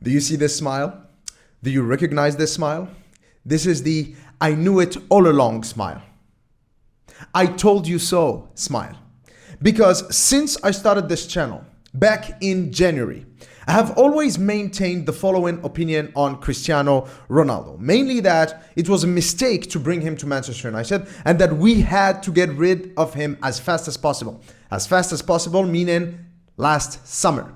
Do you see this smile? Do you recognize this smile? This is the I knew it all along smile. I told you so smile. Because since I started this channel back in January, I have always maintained the following opinion on Cristiano Ronaldo. Mainly that it was a mistake to bring him to Manchester United and that we had to get rid of him as fast as possible. As fast as possible meaning last summer.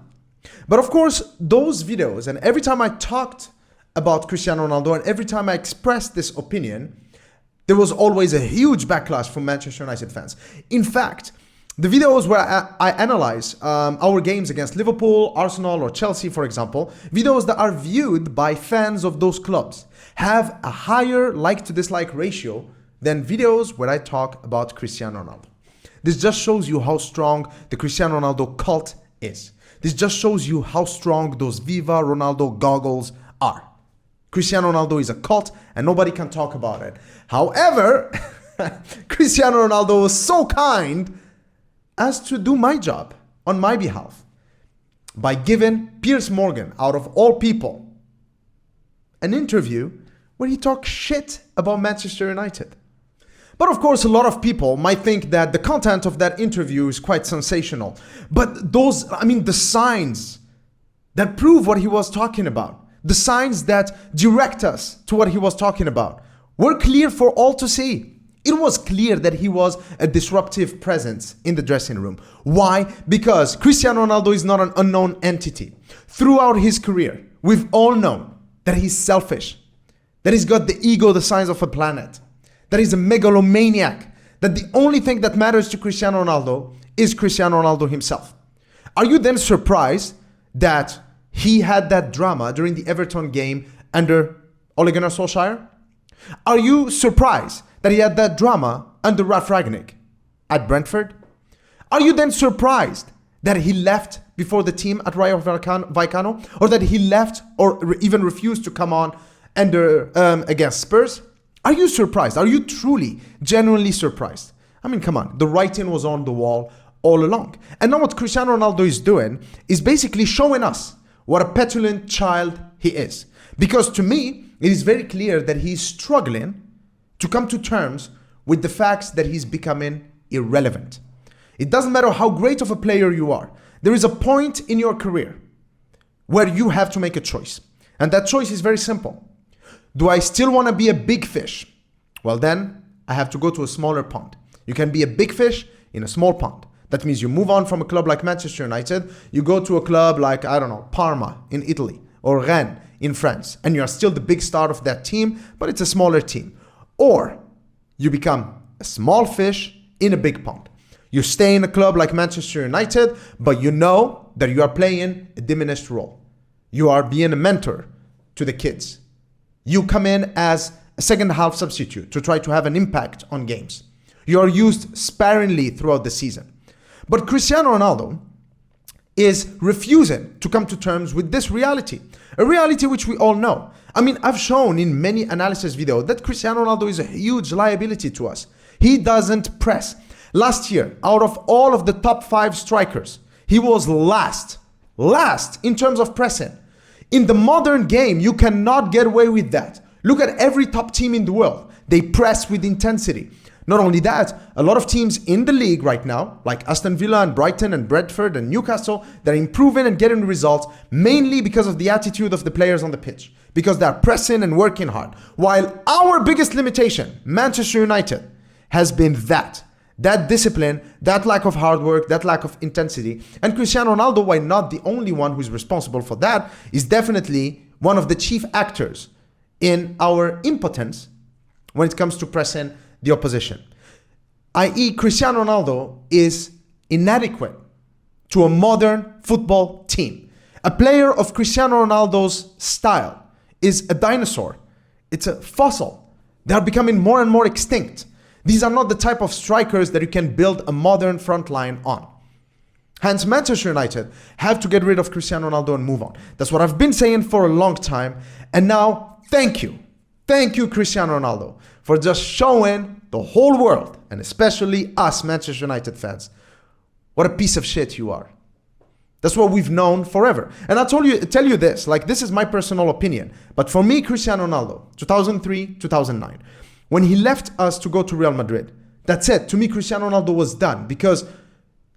But of course, those videos and every time I talked about Cristiano Ronaldo and every time I expressed this opinion, there was always a huge backlash from Manchester United fans. In fact, the videos where I analyze our games against Liverpool, Arsenal, or Chelsea, for example, videos that are viewed by fans of those clubs have a higher like to dislike ratio than videos where I talk about Cristiano Ronaldo. This just shows you how strong the Cristiano Ronaldo cult is. This just shows you how strong those Viva Ronaldo goggles are. Cristiano Ronaldo is a cult and nobody can talk about it. However, Cristiano Ronaldo was so kind as to do my job on my behalf by giving Piers Morgan, out of all people, an interview where he talked shit about Manchester United. But of course, a lot of people might think that the content of that interview is quite sensational. But the signs that prove what he was talking about, the signs that direct us to what he was talking about, were clear for all to see. It was clear that he was a disruptive presence in the dressing room. Why? Because Cristiano Ronaldo is not an unknown entity. Throughout his career, we've all known that he's selfish, that he's got the ego the size of a planet, that he's a megalomaniac, that the only thing that matters to Cristiano Ronaldo is Cristiano Ronaldo himself. Are you then surprised that he had that drama during the Everton game under Ole Gunnar Solskjaer? Are you surprised that he had that drama under Ralf Rangnick at Brentford? Are you then surprised that he left before the team at Rayo Vallecano, or that he left or even refused to come on against Spurs? Are you surprised? Are you truly, genuinely surprised? I mean, come on, the writing was on the wall all along. And now what Cristiano Ronaldo is doing is basically showing us what a petulant child he is. Because to me, it is very clear that he's struggling to come to terms with the facts that he's becoming irrelevant. It doesn't matter how great of a player you are. There is a point in your career where you have to make a choice. And that choice is very simple. Do I still want to be a big fish? Well, then I have to go to a smaller pond. You can be a big fish in a small pond. That means you move on from a club like Manchester United, you go to a club like, I don't know, Parma in Italy or Rennes in France, and you are still the big star of that team, but it's a smaller team. Or you become a small fish in a big pond. You stay in a club like Manchester United, but you know that you are playing a diminished role. You are being a mentor to the kids. You come in as a second half substitute to try to have an impact on games. You are used sparingly throughout the season. But Cristiano Ronaldo is refusing to come to terms with this reality, a reality which we all know. I mean, I've shown in many analysis videos that Cristiano Ronaldo is a huge liability to us. He doesn't press. Last year, out of all of the top 5 strikers, he was last in terms of pressing. In the modern game, you cannot get away with that. Look at every top team in the world. They press with intensity. Not only that, a lot of teams in the league right now, like Aston Villa and Brighton and Brentford and Newcastle, they're improving and getting results mainly because of the attitude of the players on the pitch, because they're pressing and working hard. While our biggest limitation, Manchester United, has been that discipline, that lack of hard work, that lack of intensity. And Cristiano Ronaldo, while not the only one who's responsible for that, is definitely one of the chief actors in our impotence when it comes to pressing the opposition. I.e., Cristiano Ronaldo is inadequate to a modern football team. A player of Cristiano Ronaldo's style is a dinosaur. It's a fossil. They are becoming more and more extinct. These are not the type of strikers that you can build a modern front line on. Hence, Manchester United have to get rid of Cristiano Ronaldo and move on. That's what I've been saying for a long time. And now, thank you. Thank you, Cristiano Ronaldo, for just showing the whole world, and especially us Manchester United fans, what a piece of shit you are. That's what we've known forever. And tell you this, like this is my personal opinion. But for me, Cristiano Ronaldo, 2003, 2009, when he left us to go to Real Madrid, that's it. To me, Cristiano Ronaldo was done because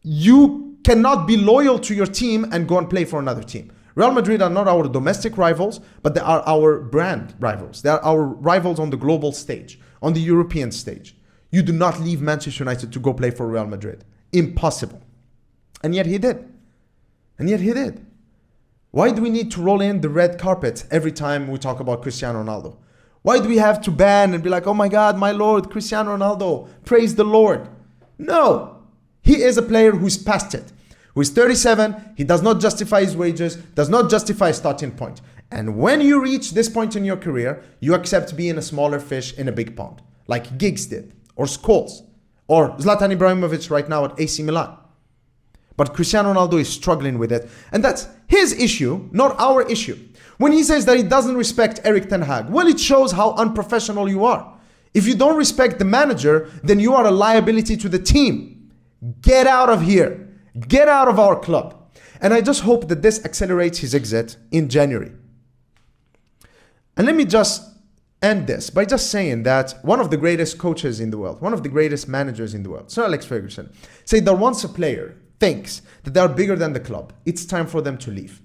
you cannot be loyal to your team and go and play for another team. Real Madrid are not our domestic rivals, but they are our brand rivals. They are our rivals on the global stage, on the European stage. You do not leave Manchester United to go play for Real Madrid. Impossible. And yet he did. And yet he did. Why do we need to roll in the red carpet every time we talk about Cristiano Ronaldo? Why do we have to ban and be like, oh my God, my Lord, Cristiano Ronaldo, praise the Lord? No, he is a player who's past it, who is 37. He does not justify his wages, does not justify his starting point. And when you reach this point in your career, you accept being a smaller fish in a big pond, like Giggs did, or Scholes, or Zlatan Ibrahimovic right now at AC Milan. But Cristiano Ronaldo is struggling with it. And that's his issue, not our issue. When he says that he doesn't respect Erik Ten Hag, well, it shows how unprofessional you are. If you don't respect the manager, then you are a liability to the team. Get out of here. Get out of our club. And I just hope that this accelerates his exit in January. And let me just end this by just saying that one of the greatest coaches in the world, one of the greatest managers in the world, Sir Alex Ferguson, said that once a player thinks that they are bigger than the club, it's time for them to leave.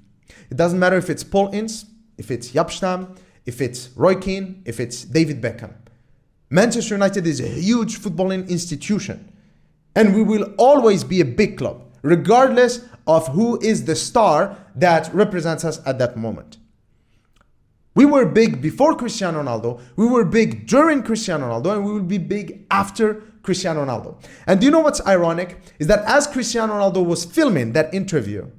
It doesn't matter if it's Paul Ince, if it's Jaap Stam, if it's Roy Keane, if it's David Beckham. Manchester United is a huge footballing institution, and we will always be a big club, regardless of who is the star that represents us at that moment. We were big before Cristiano Ronaldo, we were big during Cristiano Ronaldo, and we will be big after Cristiano Ronaldo. And do you know what's ironic? Is that as Cristiano Ronaldo was filming that interview,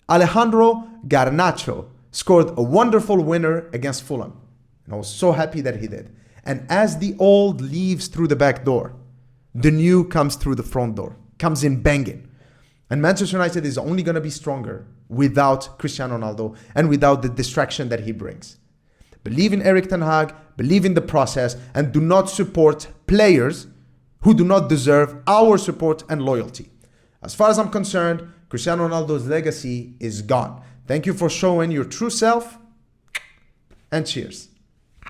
Alejandro Garnacho scored a wonderful winner against Fulham. And I was so happy that he did. And as the old leaves through the back door, the new comes through the front door, comes in banging. And Manchester United is only going to be stronger without Cristiano Ronaldo and without the distraction that he brings. Believe in Erik Ten Hag, believe in the process, and do not support players who do not deserve our support and loyalty. As far as I'm concerned, Cristiano Ronaldo's legacy is gone. Thank you for showing your true self, and cheers.